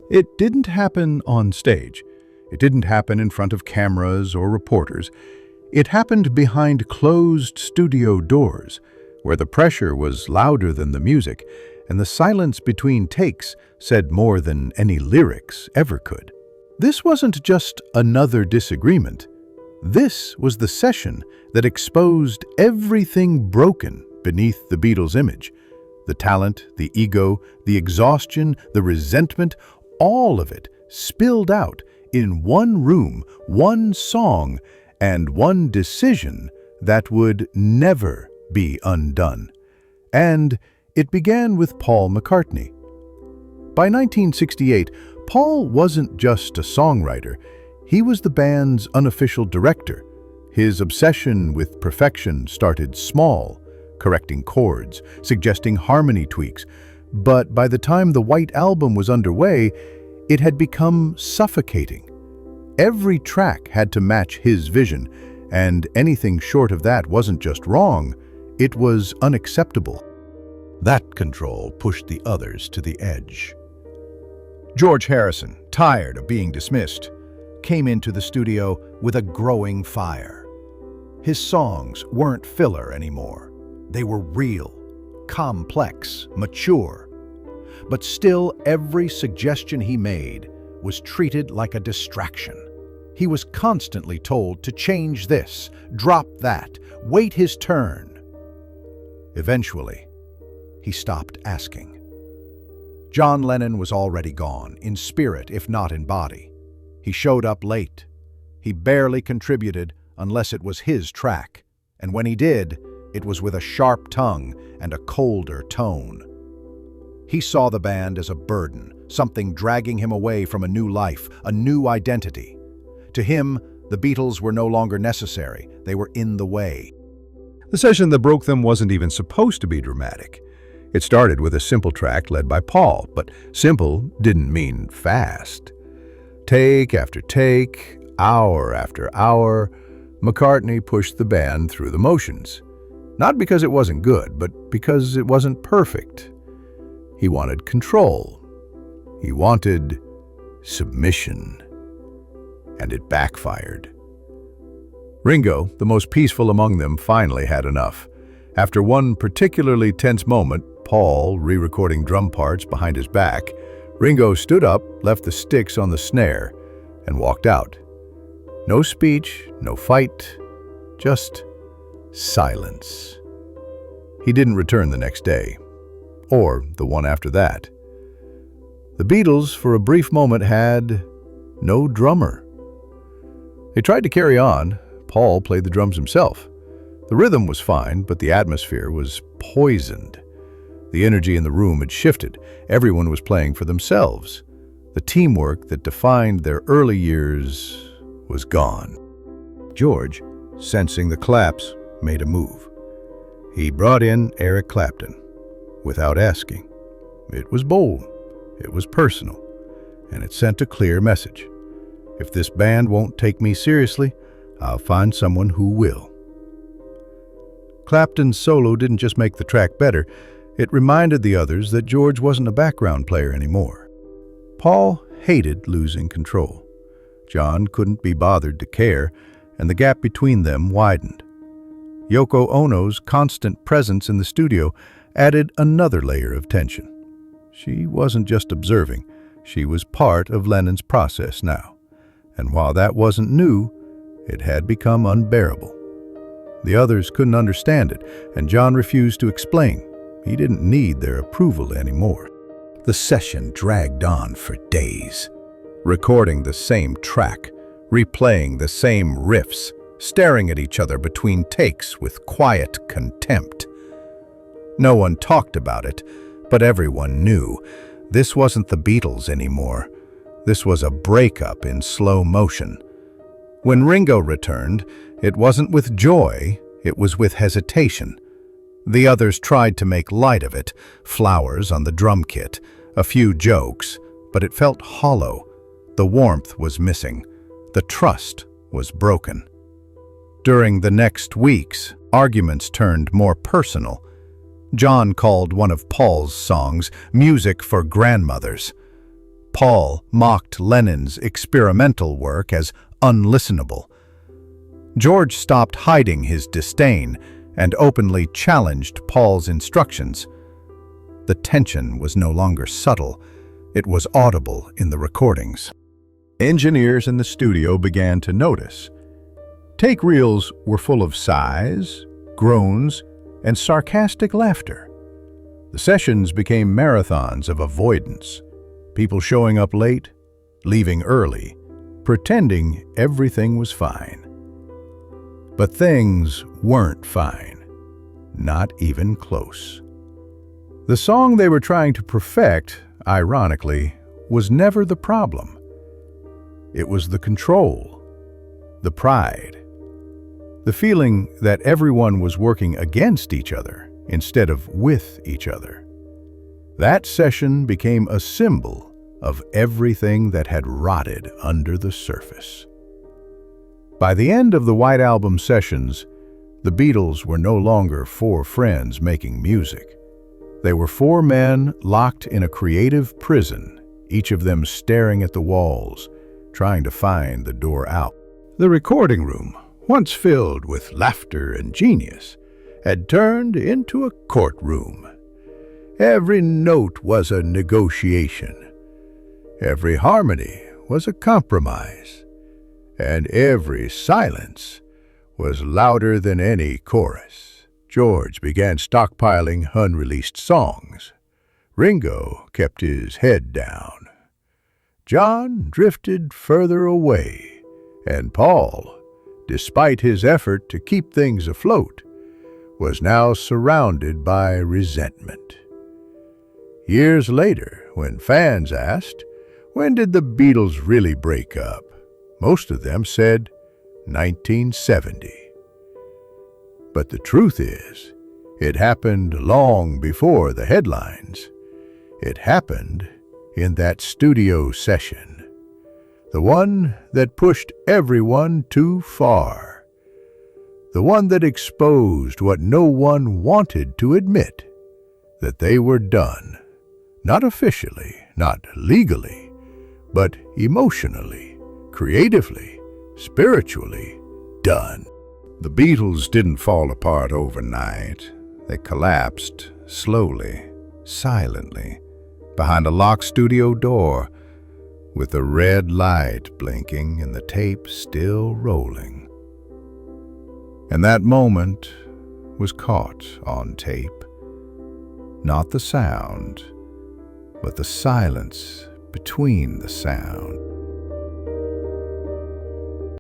It didn't happen on stage. It didn't happen in front of cameras or reporters. It happened behind closed studio doors, where the pressure was louder than the music, and the silence between takes said more than any lyrics ever could. This wasn't just another disagreement. This was the session that exposed everything broken beneath the Beatles' image. The talent, the ego, the exhaustion, the resentment, all of it spilled out in one room, one song, and one decision that would never be undone. And it began with Paul McCartney. By 1968, Paul wasn't just a songwriter. He was the band's unofficial director. His obsession with perfection started small, correcting chords, suggesting harmony tweaks. But by the time the White Album was underway, it had become suffocating. Every track had to match his vision, and anything short of that wasn't just wrong, it was unacceptable. That control pushed the others to the edge. George Harrison, tired of being dismissed, came into the studio with a growing fire. His songs weren't filler anymore. They were real, complex, mature. But still, every suggestion he made was treated like a distraction. He was constantly told to change this, drop that, wait his turn. Eventually, he stopped asking. John Lennon was already gone, in spirit if not in body. He showed up late. He barely contributed unless it was his track, and when he did, it was with a sharp tongue and a colder tone. He saw the band as a burden, something dragging him away from a new life, a new identity. To him, the Beatles were no longer necessary. They were in the way. The session that broke them wasn't even supposed to be dramatic. It started with a simple track led by Paul, but simple didn't mean fast. Take after take, hour after hour, McCartney pushed the band through the motions. Not because it wasn't good, but because it wasn't perfect. He wanted control. He wanted submission. And it backfired. Ringo, the most peaceful among them, finally had enough. After one particularly tense moment, Paul re-recording drum parts behind his back, Ringo stood up, left the sticks on the snare, and walked out. No speech, no fight, just silence. He didn't return the next day, or the one after that. The Beatles, for a brief moment, had no drummer. They tried to carry on. Paul played the drums himself. The rhythm was fine, but the atmosphere was poisoned. The energy in the room had shifted. Everyone was playing for themselves. The teamwork that defined their early years was gone. George, sensing the collapse, made a move. He brought in Eric Clapton, without asking. It was bold, it was personal, and it sent a clear message. If this band won't take me seriously, I'll find someone who will. Clapton's solo didn't just make the track better, it reminded the others that George wasn't a background player anymore. Paul hated losing control. John couldn't be bothered to care, and the gap between them widened. Yoko Ono's constant presence in the studio added another layer of tension. She wasn't just observing, she was part of Lennon's process now. And while that wasn't new, it had become unbearable. The others couldn't understand it, and John refused to explain. He didn't need their approval anymore. The session dragged on for days, recording the same track, replaying the same riffs, staring at each other between takes with quiet contempt. No one talked about it, but everyone knew. This wasn't the Beatles anymore. This was a breakup in slow motion. When Ringo returned, it wasn't with joy, it was with hesitation. The others tried to make light of it, flowers on the drum kit, a few jokes, but it felt hollow. The warmth was missing. The trust was broken. During the next weeks, arguments turned more personal. John called one of Paul's songs music for grandmothers. Paul mocked Lennon's experimental work as unlistenable. George stopped hiding his disdain and openly challenged Paul's instructions. The tension was no longer subtle, it was audible in the recordings. Engineers in the studio began to notice. Take reels were full of sighs, groans, and sarcastic laughter. The sessions became marathons of avoidance, people showing up late, leaving early, pretending everything was fine. But things weren't fine, not even close. The song they were trying to perfect, ironically, was never the problem. It was the control, the pride, the feeling that everyone was working against each other instead of with each other. That session became a symbol of everything that had rotted under the surface. By the end of the White Album sessions, the Beatles were no longer four friends making music. They were four men locked in a creative prison, each of them staring at the walls, trying to find the door out. The recording room, once filled with laughter and genius, had turned into a courtroom. Every note was a negotiation. Every harmony was a compromise. And every silence was louder than any chorus. George began stockpiling unreleased songs. Ringo kept his head down. John drifted further away, and Paul, despite his effort to keep things afloat, was now surrounded by resentment. Years later, when fans asked, when did the Beatles really break up? Most of them said 1970. But the truth is, it happened long before the headlines. It happened in that studio session, the one that pushed everyone too far, the one that exposed what no one wanted to admit, that they were done, not officially, not legally, but emotionally, creatively, spiritually done. The Beatles didn't fall apart overnight. They collapsed slowly, silently, behind a locked studio door, with the red light blinking and the tape still rolling. And that moment was caught on tape. Not the sound, but the silence between the sound.